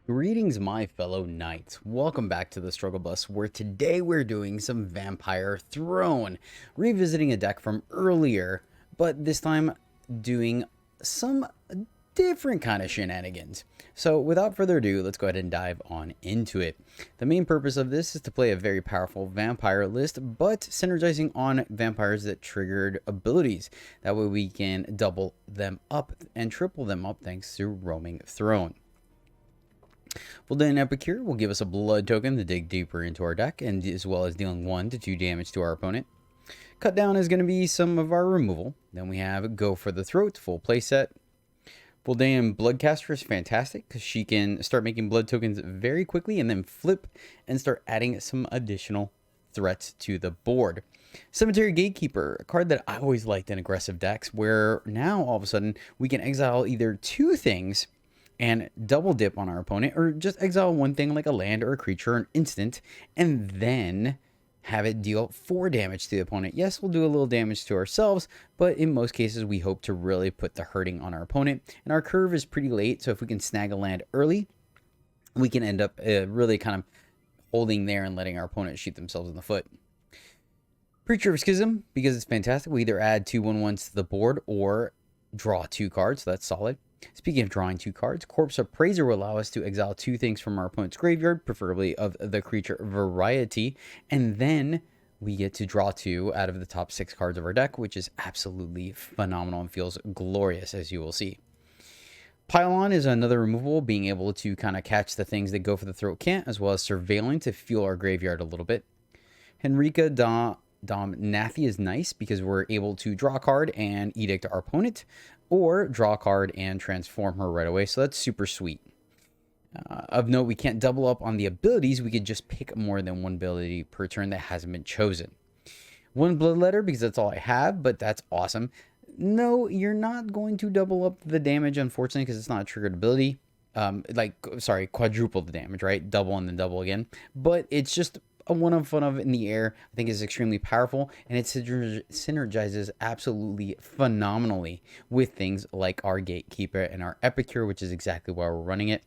Greetings, my fellow knights. Welcome back to the Struggle Bus, where today we're doing some Vampire Throne, revisiting a deck from earlier, but this time doing some different kind of shenanigans. So without further ado, let's go ahead and dive on into it. The main purpose of this is to play a very powerful vampire list, but synergizing on vampires that triggered abilities. That way we can double them up and triple them up thanks to Roaming Throne. Voldemort Epicure will give us a blood token to dig deeper into our deck, and as well as dealing 1 to 2 damage to our opponent. Cut down is going to be some of our removal. Then we have Go for the Throat, full playset. Voldemort Bloodcaster is fantastic because she can start making blood tokens very quickly and then flip and start adding some additional threats to the board. Cemetery Gatekeeper, a card that I always liked in aggressive decks, where now all of a sudden we can exile either 2 things and double dip on our opponent, or just exile 1 thing like a land or a creature or an instant, and then have it deal 4 damage to the opponent. Yes, we'll do a little damage to ourselves, but in most cases we hope to really put the hurting on our opponent. And our curve is pretty late, so if we can snag a land early, we can end up really kind of holding there and letting our opponent shoot themselves in the foot. Preacher of Schism, because it's fantastic, we either add 2 1/1s to the board or draw 2 cards, so that's solid. Speaking of drawing 2 cards, Corpse Appraiser will allow us to exile 2 things from our opponent's graveyard, preferably of the creature variety, and then we get to draw 2 out of the top 6 cards of our deck, which is absolutely phenomenal and feels glorious, as you will see. Pylon is another removal, being able to kind of catch the things that Go for the Throat can't, as well as surveilling to fuel our graveyard a little bit. Henrika Dom Nathi is nice because we're able to draw a card and edict our opponent, or draw a card and transform her right away, so that's super sweet. Of note, we can't double up on the abilities. We could just pick more than 1 ability per turn that hasn't been chosen. 1 Bloodletter, because that's all I have, but that's awesome. No, you're not going to double up the damage, unfortunately, because it's not a triggered ability. Quadruple the damage, right? Double and then double again. But it's just a one of fun of in the air. I think is extremely powerful, and it synergizes absolutely phenomenally with things like our Gatekeeper and our Epicure, which is exactly why we're running it.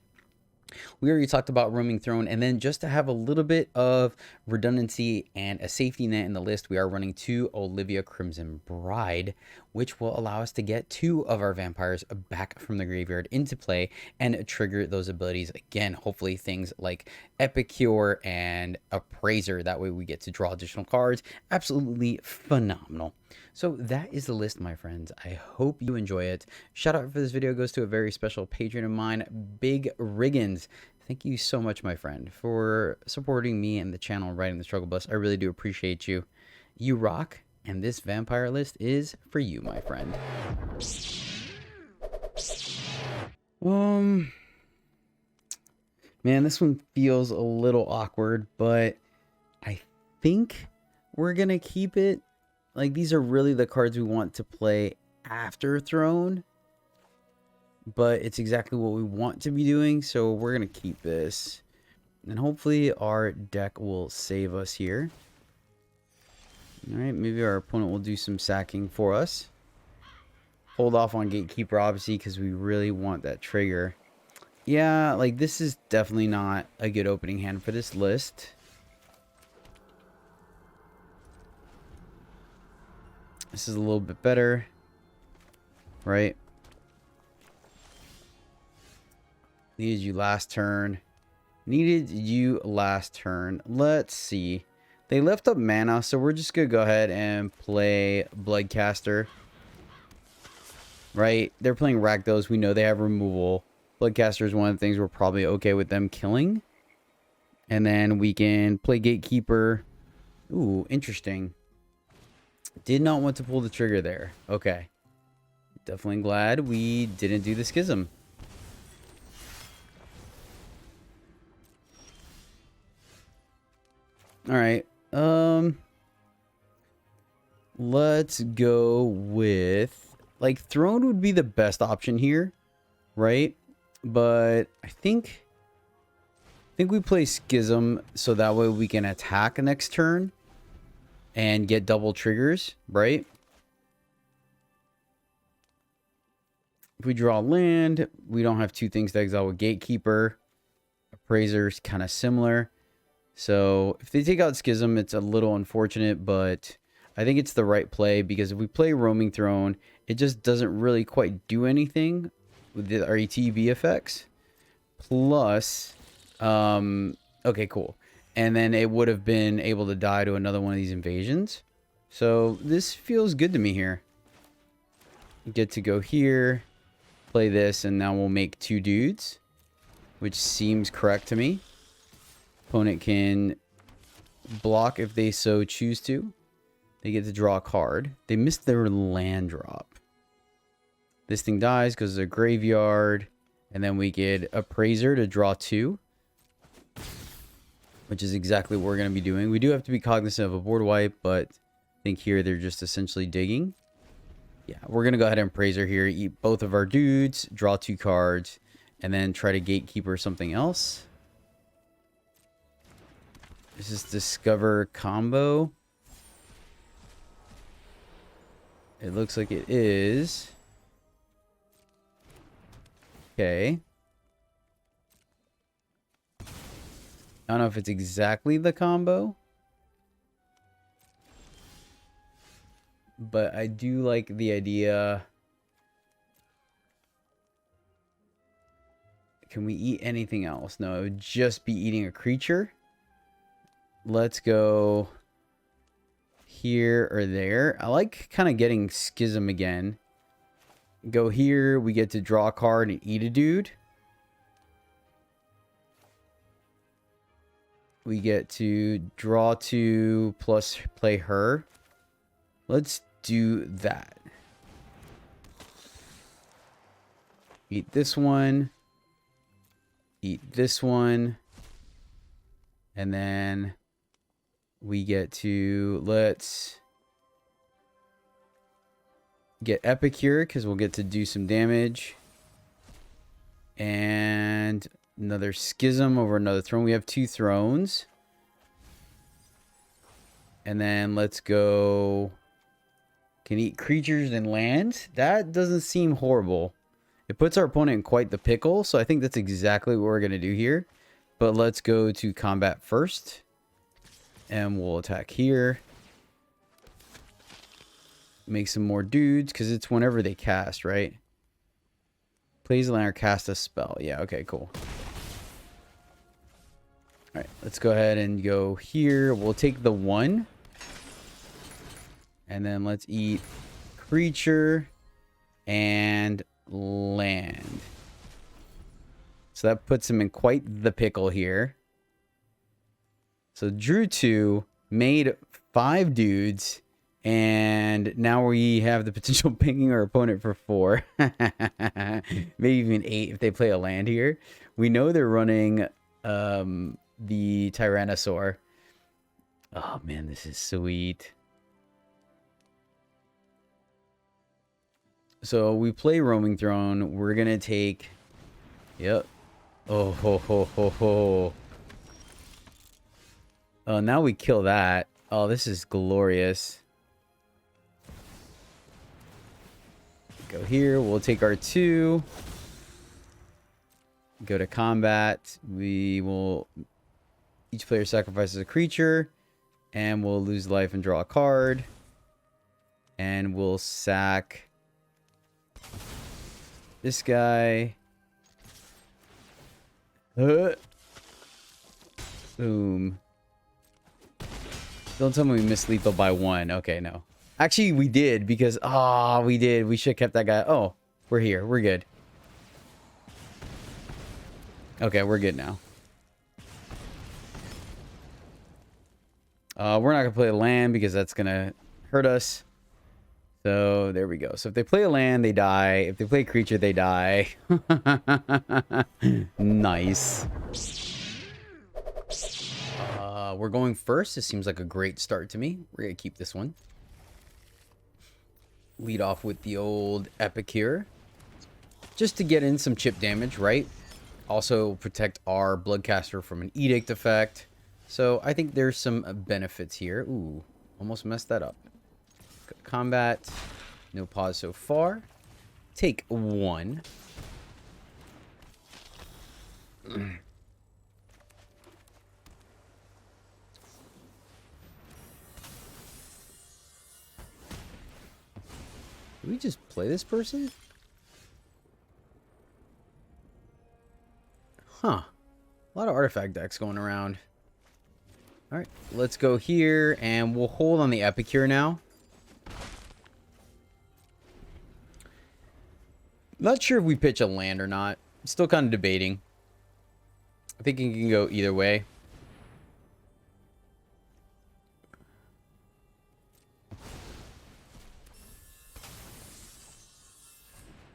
We already talked about Roaming Throne, and then just to have a little bit of redundancy and a safety net in the list, we are running 2 Olivia Crimson Bride, which will allow us to get 2 of our vampires back from the graveyard into play and trigger those abilities again. Hopefully things like Epicure and Appraiser, that way we get to draw additional cards. Absolutely phenomenal. So that is the list, my friends. I hope you enjoy it. Shout out for this video goes to a very special patron of mine, Big Riggins. Thank you so much, my friend, for supporting me and the channel riding the struggle bus. I really do appreciate you. You rock, and this vampire list is for you, my friend. Man, this one feels a little awkward, but I think we're gonna keep it. Like, these are really the cards we want to play after Throne, but it's exactly what we want to be doing, so we're going to keep this. And hopefully our deck will save us here. Alright, maybe our opponent will do some sacking for us. Hold off on Gatekeeper, obviously, because we really want that trigger. Yeah, like, this is definitely not a good opening hand for this list. This is a little bit better, right? Needed you last turn. Needed you last turn. Let's see. They left up mana, so we're just going to go ahead and play Bloodcaster. Right? They're playing Rakdos. We know they have removal. Bloodcaster is one of the things we're probably okay with them killing. And then we can play Gatekeeper. Ooh, interesting. Did not want to pull the trigger there. Okay. Definitely glad we didn't do the Schism. Alright. Let's go with... Like, Throne would be the best option here. Right? But I think we play Schism so that way we can attack next turn and get double triggers, right? If we draw land, we don't have 2 things to exile with Gatekeeper. Appraiser's kind of similar. So if they take out Schism, it's a little unfortunate, but I think it's the right play because if we play Roaming Throne, it just doesn't really quite do anything with the RETB effects. Plus, okay, cool. And then it would have been able to die to another one of these invasions. So this feels good to me here. Get to go here, play this, and now we'll make 2 dudes, which seems correct to me. Opponent can block if they so choose to. They get to draw a card. They missed their land drop. This thing dies because of a graveyard. And then we get Appraiser to draw 2. Which is exactly what we're going to be doing. We do have to be cognizant of a board wipe, but I think here they're just essentially digging. Yeah, we're going to go ahead and Appraiser here. Eat both of our dudes, draw 2 cards, and then try to gatekeeper something else. This is Discover combo. It looks like it is. Okay. I don't know if it's exactly the combo. But I do like the idea. Can we eat anything else? No, it would just be eating a creature. Let's go here or there. I like kind of getting Schism again. Go here. We get to draw a card and eat a dude. We get to draw 2 plus play her. Let's do that. Eat this one. Eat this one. And then we get to, let's get Epicure because we'll get to do some damage. And another Schism over another throne. We have 2 thrones. And then let's go. Can eat creatures and lands. That doesn't seem horrible. It puts our opponent in quite the pickle. So I think that's exactly what we're going to do here. But let's go to combat first. And we'll attack here. Make some more dudes. Because it's whenever they cast, right? Plays a land or cast a spell. Yeah, okay, cool. Alright, let's go ahead and go here. We'll take the 1. And then let's eat creature and land. So that puts him in quite the pickle here. So drew 2, made 5 dudes, and now we have the potential of picking our opponent for 4. Maybe even 8 if they play a land here. We know they're running the Tyrannosaur. Oh man, this is sweet. So we play Roaming Throne. We're gonna take. Yep. Oh ho ho ho ho. Oh, now we kill that. Oh, this is glorious. Go here. We'll take our 2. Go to combat. We will. Each player sacrifices a creature, and we'll lose life and draw a card. And we'll sack this guy. Boom. Don't tell me we missed lethal by 1. Okay, no. Actually, we did because... Ah, we did. We should have kept that guy. Oh, we're here. We're good. Okay, we're good now. We're not going to play a land because that's going to hurt us. So, there we go. So, if they play a land, they die. If they play a creature, they die. Nice. We're going first. This seems like a great start to me. We're going to keep this one. Lead off with the old Epicure. Just to get in some chip damage, right? Also protect our Bloodcaster from an Edict effect. So I think there's some benefits here. Ooh, almost messed that up. Combat. No pause so far. Take 1. we just play this person? Huh. A lot of artifact decks going around. Alright, let's go here, and we'll hold on the Epicure now. Not sure if we pitch a land or not. Still kind of debating. I think it can go either way.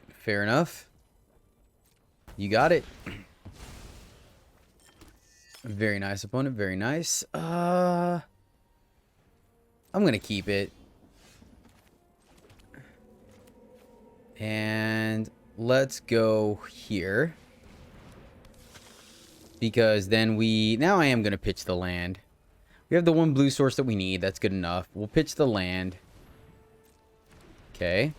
Fair enough. You got it. Very nice, opponent. Very nice. I'm gonna keep it. And let's go here. Because then now I am gonna pitch the land. We have the one blue source that we need. That's good enough. We'll pitch the land. Okay.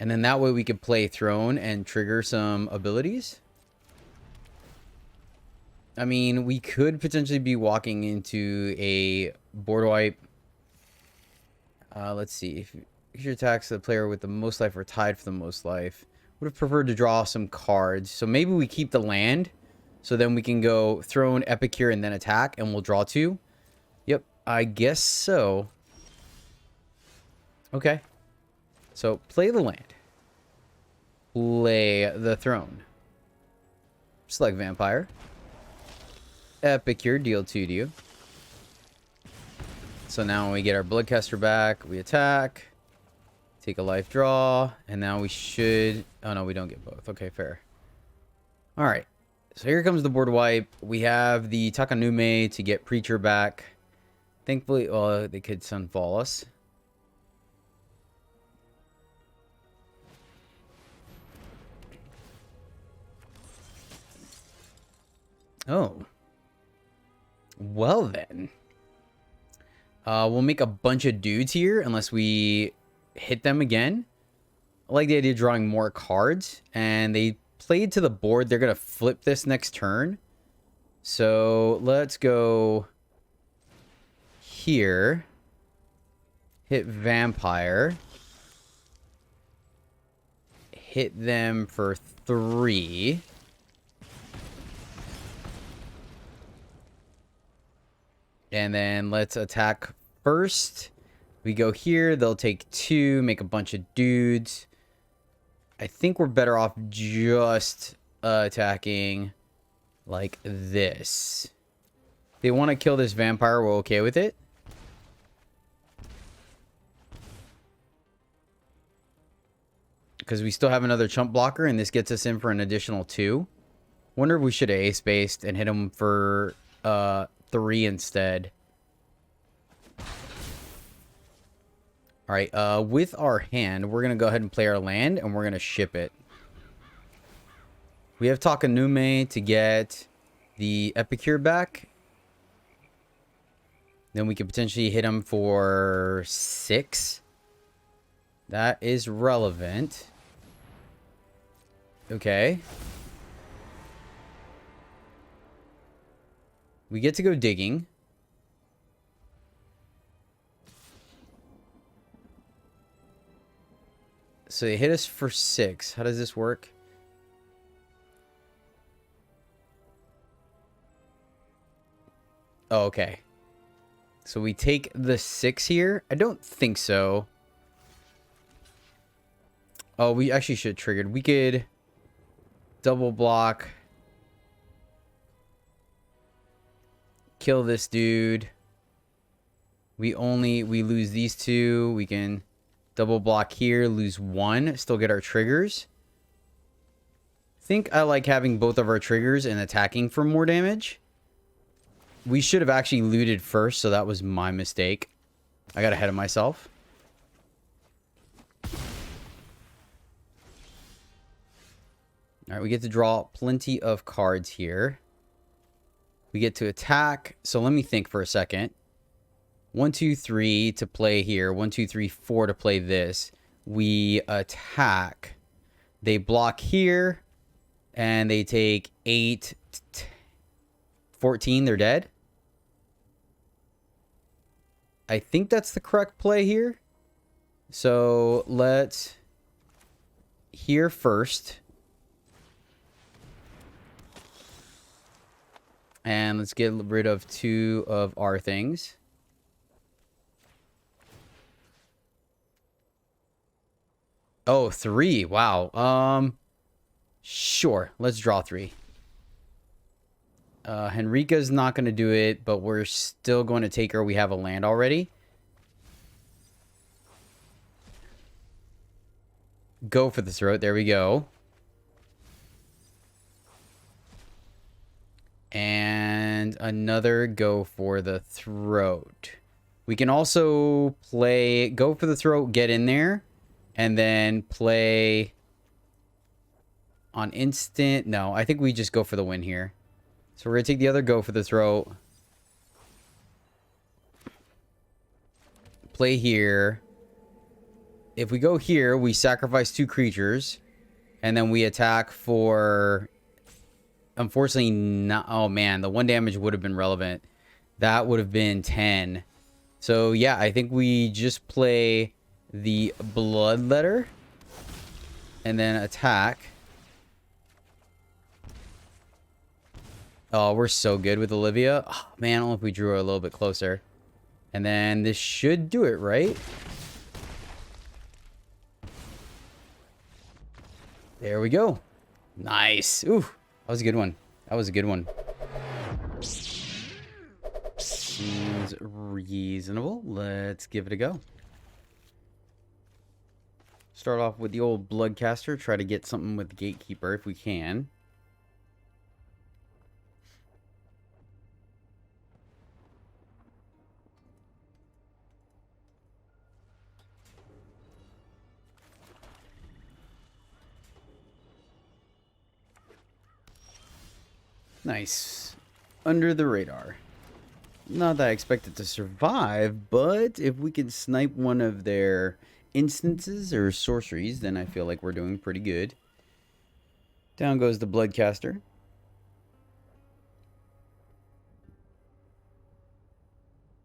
And then that way we could play Throne and trigger some abilities. I mean, we could potentially be walking into a board wipe. Let's see. If your attacks the player with the most life are tied for the most life. Would have preferred to draw some cards. So maybe we keep the land. So then we can go Throne, Epicure, and then attack. And we'll draw 2. Yep, I guess so. Okay. So play the land. Play the Throne. Select Vampire. Epicure, deal 2 to you. So now when we get our Bloodcaster back, we attack. Take a life draw. And now we should... Oh, no, we don't get both. Okay, fair. Alright. So here comes the board wipe. We have the Takanume to get Preacher back. Thankfully... Well, they could Sunfall us. Oh. Well, then. We'll make a bunch of dudes here unless we hit them again. I like the idea of drawing more cards. And they played to the board. They're going to flip this next turn. So let's go here. Hit Vampire. Hit them for 3. And then let's attack first. We go here. They'll take 2, make a bunch of dudes. I think we're better off just attacking like this. If they want to kill this vampire, we're okay with it. Because we still have another chump blocker, and this gets us in for an additional 2. Wonder if we should have ace-based and hit him for... 3 instead. Alright, with our hand, we're going to go ahead and play our land, and we're going to ship it. We have Takanume to get the Epicure back. Then we could potentially hit him for 6. That is relevant. Okay. We get to go digging. So they hit us for 6. How does this work? Oh, okay. So we take the 6 here? I don't think so. Oh, we actually should have triggered. We could double block. Kill this dude. We lose these 2. We can double block here, lose 1, still get our triggers. I think I like having both of our triggers and attacking for more damage. We should have actually looted first, so that was my mistake. I got ahead of myself. Alright, we get to draw plenty of cards here. We get to attack. So let me think for a second. 1, 2, 3 to play here. 1, 2, 3, 4 to play this. We attack. They block here. And they take 8, 14. They're dead. I think that's the correct play here. So let's here first. And let's get rid of 2 of our things. Oh, 3. Wow. Sure. Let's draw 3. Henrika's not going to do it, but we're still going to take her. We have a land already. Go for the throat. There we go. And another go for the throat. We can also play go for the throat, get in there, and then play on instant. No, I think we just go for the win here. So we're going to take the other go for the throat. Play here. If we go here, we sacrifice 2 creatures. And then we attack for... Unfortunately, not... Oh, man. The 1 damage would have been relevant. That would have been 10. So, yeah. I think we just play the Bloodletter. And then attack. Oh, we're so good with Olivia. Oh, man, I don't know if we drew her a little bit closer. And then this should do it, right? There we go. Nice. Ooh, that was a good one. That was a good one. Seems reasonable. Let's give it a go. Start off with the old Bloodcaster. Try to get something with Gatekeeper if we can. Nice. Under the radar. Not that I expect it to survive, but if we can snipe one of their instances or sorceries, then I feel like we're doing pretty good. Down goes the Bloodcaster.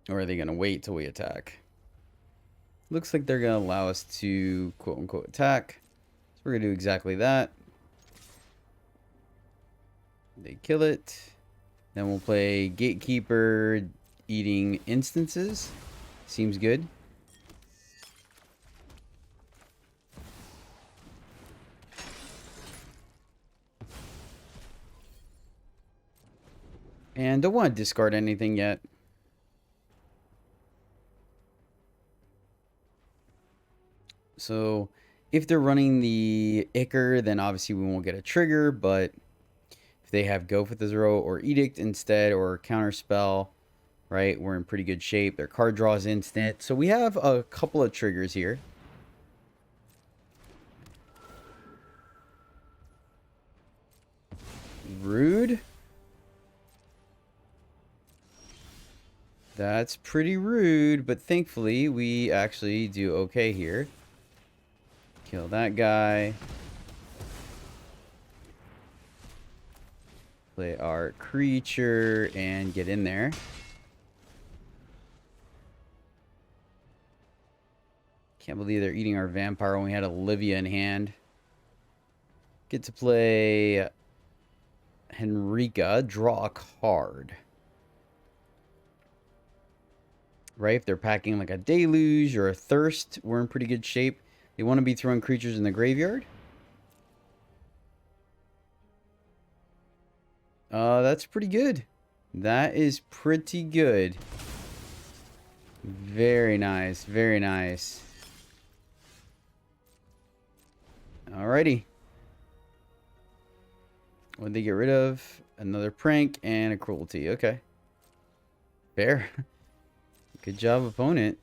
Or are they going to wait till we attack? Looks like they're going to allow us to quote-unquote attack. So we're going to do exactly that. They kill it. Then we'll play Gatekeeper eating instances. Seems good. And don't want to discard anything yet. So if they're running the Ichor, then obviously we won't get a trigger, but if they have Go for the Throat or Edict instead or Counterspell, right, we're in pretty good shape. Their card draw is instant. So we have a couple of triggers here. Rude. That's pretty rude, but thankfully we actually do okay here. Kill that guy. Play our creature and get in there. Can't believe they're eating our vampire when we had Olivia in hand. Get to play Henrika. Draw a card. Right? If they're packing like a Deluge or a Thirst, we're in pretty good shape. They want to be throwing creatures in the graveyard. That's pretty good. That is pretty good. Very nice. Very nice. Alrighty. What'd they get rid of? Another prank and a cruelty. Okay. Fair. Good job, opponent.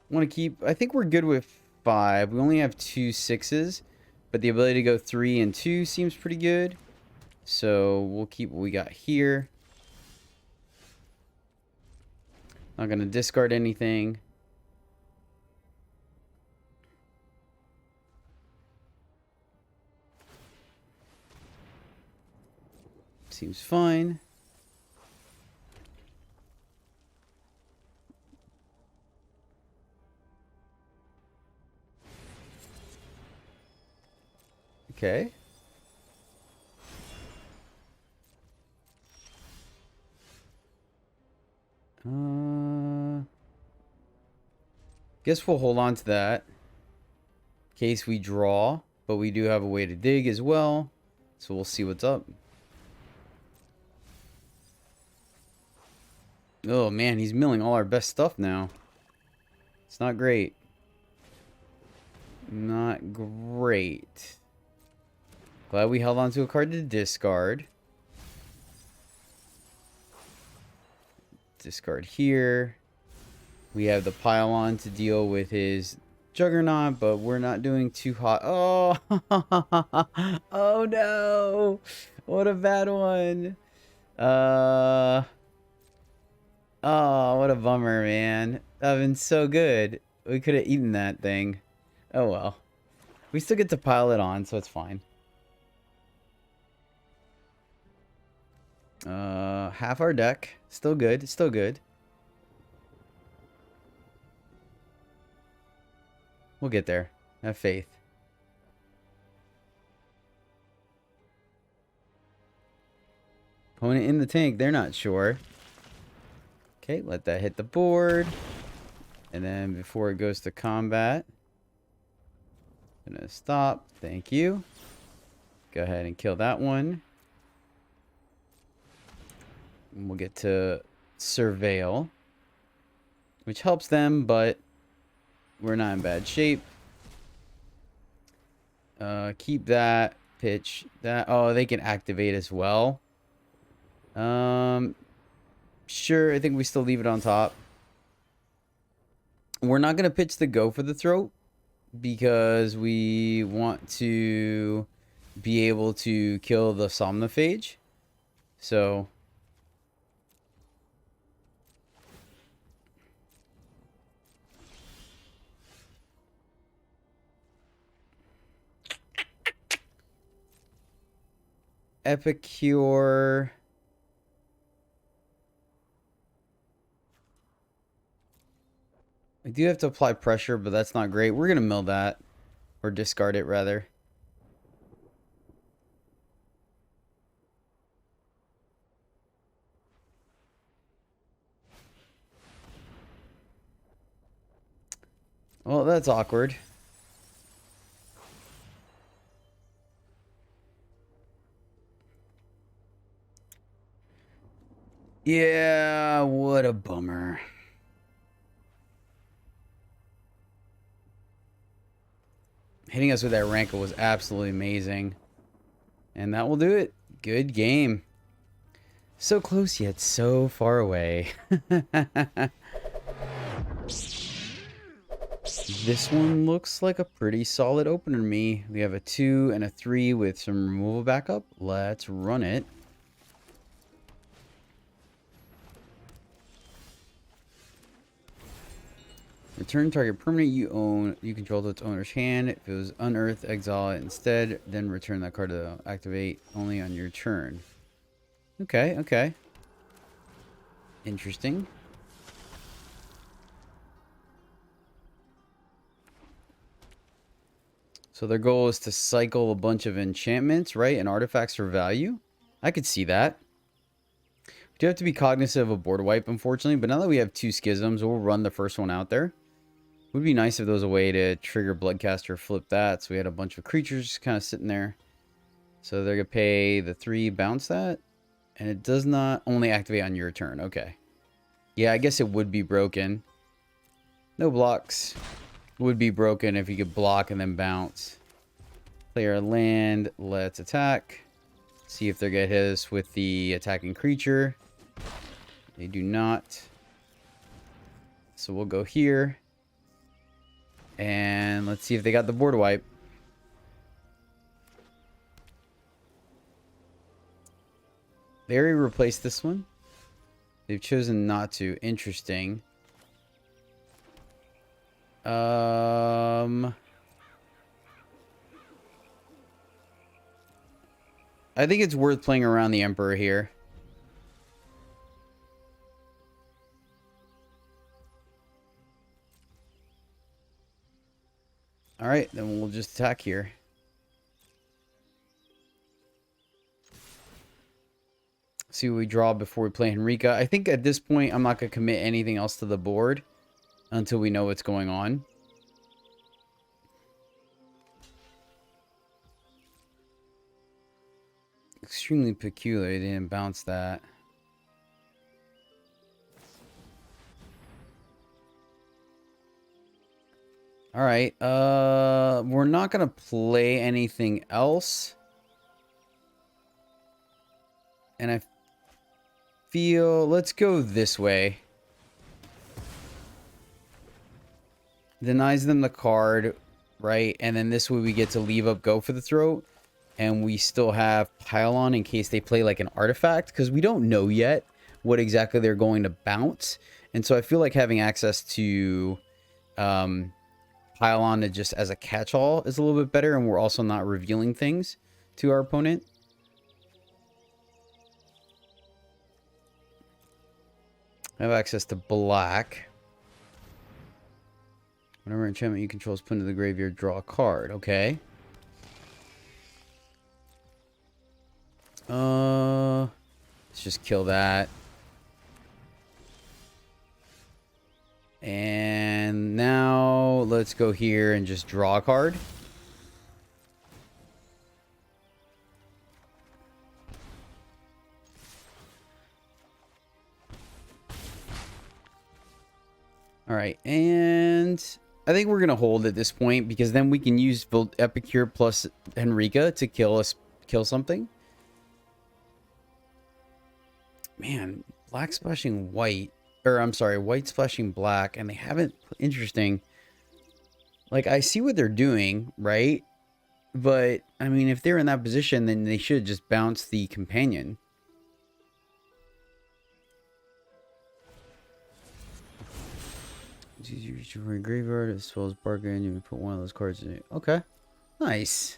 Want to keep... I think we're good with 5. We only have 2 6s. But the ability to go 3 and 2 seems pretty good. So we'll keep what we got here. Not going to discard anything. Seems fine. Okay. Guess we'll hold on to that in case we draw, but we do have a way to dig as well, so we'll see what's up. Oh man, he's milling all our best stuff now. It's not great. Not great. Glad we held on to a card to discard. Discard here. We have the pylon to deal with his Juggernaut, but we're not doing too hot. Oh, oh no. What a bad one. Oh, what a bummer, man. That would have been so good. We could have eaten that thing. Oh well. We still get to pile it on, so it's fine. Half our deck. Still good. Still good. We'll get there. Have faith. Opponent in the tank. They're not sure. Okay, let that hit the board. And then before it goes to combat, gonna stop. Thank you. Go ahead and kill that one. And we'll get to surveil, which helps them, but we're not in bad shape. Keep that. Pitch that. Oh, they can activate as well. Sure, I think we still leave it on top. We're not going to pitch the go for the throat because we want to be able to kill the somnophage. So Epicure. I do have to apply pressure, but that's not great. We're going to mill that. Or discard it, rather. Well, that's awkward. Yeah, what a bummer. Hitting us with that Rankle was absolutely amazing. And that will do it. Good game. So close yet so far away. This one looks like a pretty solid opener to me. We have a 2 and a 3 with some removal backup. Let's run it. Return target permanent you control to its owner's hand. If it was unearthed, exile it instead. Then return that card to activate only on your turn. Okay, okay. Interesting. So their goal is to cycle a bunch of enchantments, right? And artifacts for value. I could see that. We do have to be cognizant of a board wipe, unfortunately. But now that we have 2 schisms, we'll run the first one out there. Would be nice if there was a way to trigger Bloodcaster, flip that. So we had a bunch of creatures just kind of sitting there. So they're going to pay the 3, bounce that. And it does not only activate on your turn. Okay. Yeah, I guess it would be broken. No blocks. Would be broken if you could block and then bounce. Play our land. Let's attack. See if they're going to hit us with the attacking creature. They do not. So we'll go here. And let's see if they got the board wipe. They already replaced this one. They've chosen not to. Interesting. I think it's worth playing around the Emperor here. Alright, then we'll just attack here. See what we draw before we play Henrika. I think at this point, I'm not going to commit anything else to the board until we know what's going on. Extremely peculiar. They didn't bounce that. All right. We're not going to play anything else. And I feel, let's go this way. Denies them the card, right? And then this way we get to leave up Go for the Throat. And we still have Pylon in case they play like an artifact. Because we don't know yet what exactly they're going to bounce. And so I feel like having access to Pylon just as a catch-all is a little bit better. And we're also not revealing things to our opponent. I have access to black. Whenever enchantment you control is put into the graveyard, draw a card. Okay. Let's just kill that. And now let's go here and just draw a card. All right, and I think we're going to hold at this point because then we can use Epicure plus Henrika to kill something. Man, black splashing white, or I'm sorry, white splashing black, and they haven't, interesting. Like, I see what they're doing, right? But, I mean, if they're in that position, then they should just bounce the companion. You reach your graveyard as well as bargain. You can put one of those cards in it. Okay, nice.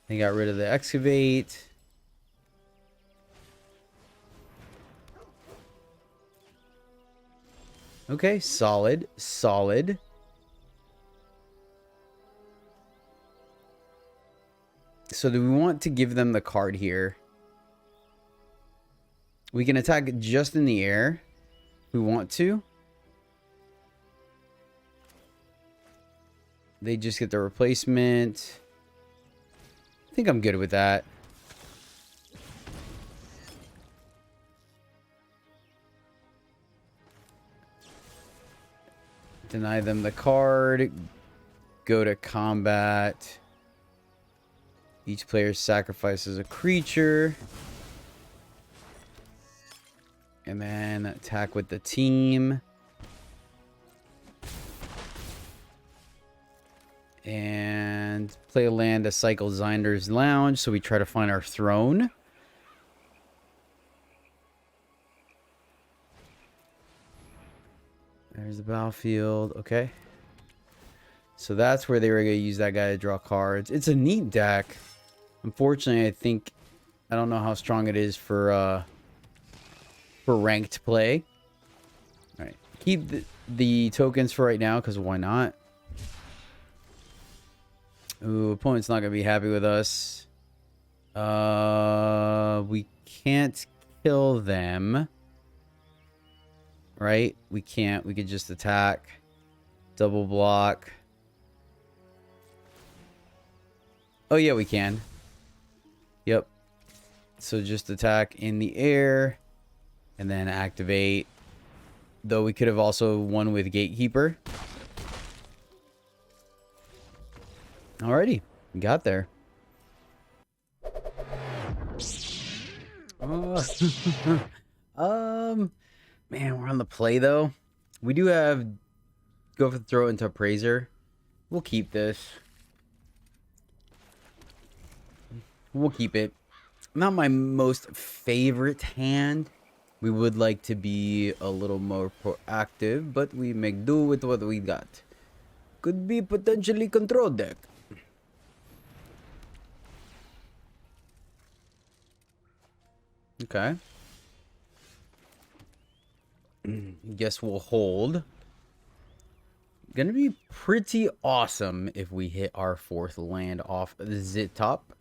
They got rid of the excavate. Okay, solid, solid. So do we want to give them the card here? We can attack just in the air. We want to. They just get the replacement. I think I'm good with that. Deny them the card. Go to combat. Each player sacrifices a creature. And then attack with the team. And play a land to cycle Zinder's Lounge. So we try to find our throne. There's the battlefield. Okay. So that's where they were going to use that guy to draw cards. It's a neat deck. Unfortunately, I don't know how strong it is for ranked play. All right. Keep the tokens for right now, because why not? Ooh, opponent's not going to be happy with us. We can't kill them. Right? We can't. We could just attack. Double block. Oh, yeah, we can. Yep. So just attack in the air. And then activate. Though we could have also won with Gatekeeper. Alrighty. We got there. Man, we're on the play, though. We do have Go for the Throw into Appraiser. We'll keep this. We'll keep it. Not my most favorite hand. We would like to be a little more proactive, but we make do with what we got. Could be potentially control deck. Okay. Guess we'll hold. Gonna be pretty awesome if we hit our fourth land off the zit top.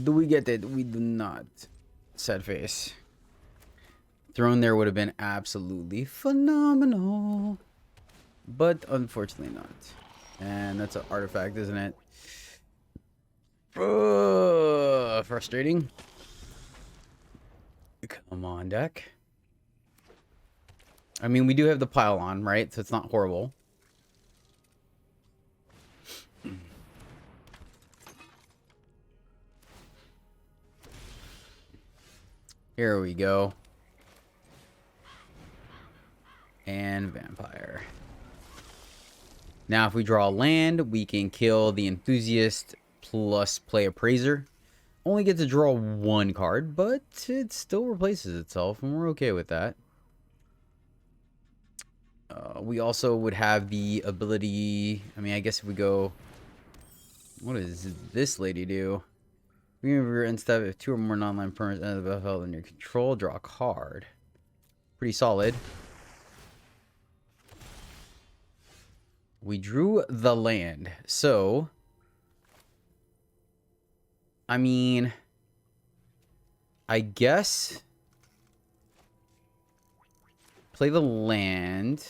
Do we get it? We do not. Sad face. Throne there would have been absolutely phenomenal. But unfortunately not. And that's an artifact, isn't it? Frustrating. Come on, deck. I mean, we do have the pylon, right? So it's not horrible. Here we go. And vampire. Now, if we draw land, we can kill the enthusiast plus play appraiser. Only get to draw one card, but it still replaces itself, and we're okay with that. We also would have the ability. I mean, I guess if we go, what does this lady do? Remember, instead of 2 or more non-land permanents enter the battlefield in your control, draw a card. Pretty solid. We drew the land, so I mean, I guess play the land,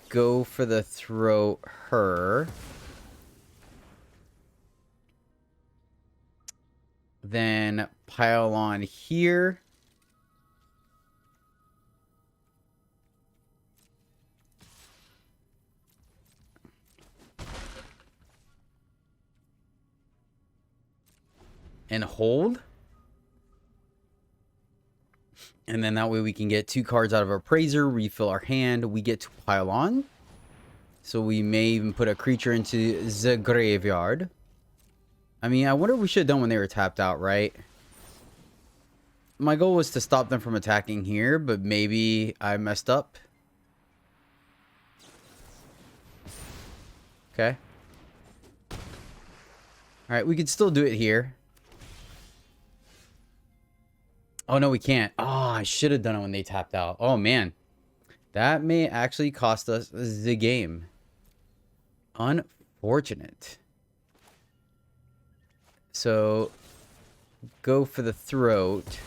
go for the throw her, then pile on here. And hold. And then that way we can get 2 cards out of our appraiser, refill our hand. We get to pile on. So we may even put a creature into the graveyard. I mean, I wonder what we should have done when they were tapped out, right? My goal was to stop them from attacking here, but maybe I messed up. Okay. Alright, we could still do it here. Oh, no, we can't. Oh, I should have done it when they tapped out. Oh, man. That may actually cost us the game. Unfortunate. So, go for the throat.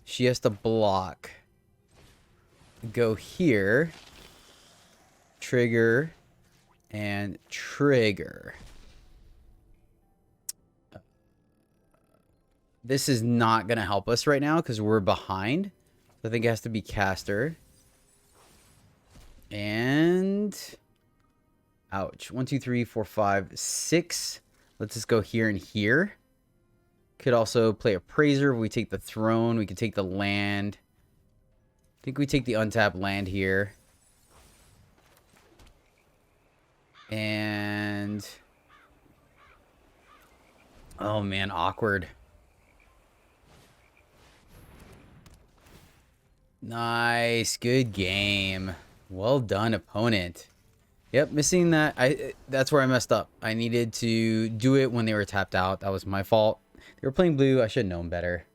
She has to block. Go here. Trigger. And trigger. This is not going to help us right now because we're behind. So I think it has to be caster. And ouch. 1, 2, 3, 4, 5, 6. Let's just go here and here. Could also play appraiser. If we take the throne, we could take the land. I think we take the untapped land here. And oh man, awkward. Nice, good game. Well done, opponent. Yep, missing that. That's where I messed up. I needed to do it when they were tapped out. That was my fault. They were playing blue. I should have known better.